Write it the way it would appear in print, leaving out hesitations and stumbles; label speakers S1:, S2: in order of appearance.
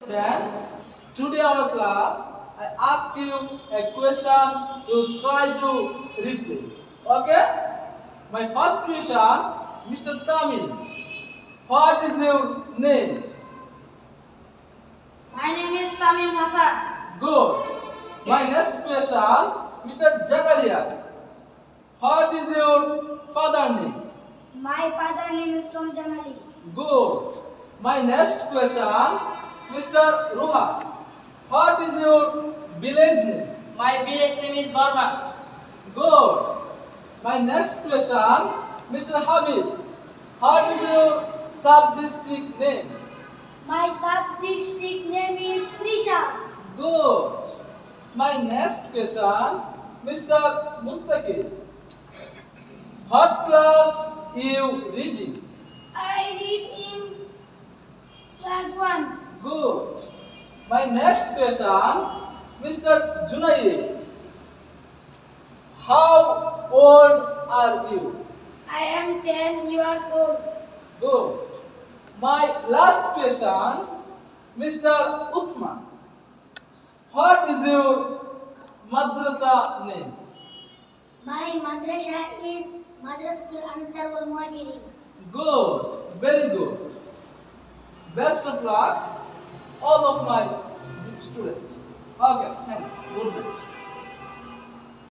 S1: Then, today our class, I ask you a question, you try to reply. Okay? My first question, Mr. Tamil, what is your name?
S2: My name is Tamim Hassan.
S1: Good. My next question, Mr. Jagaria, what is your father name?
S2: My father name is Ramjan Ali.
S1: Good. My next question, Mr. Ruha, what is your village name?
S2: My village name is Burma.
S1: Good. My next question, Mr. Habib, what is your sub-district name?
S2: My sub-district name is Trisha.
S1: Good. My next question, Mr. Mustaqil, what class you reading?
S2: I read in class 1.
S1: Good. My next question, Mr. Junaid, how old are you?
S2: I am 10 years old.
S1: Good. My last question, Mr. Usman, what is your madrasa name?
S2: My madrasa is Madrasatul Ansar wal Muhajirin.
S1: Good, very good. Best of luck, all of my students. Okay, thanks. Good night.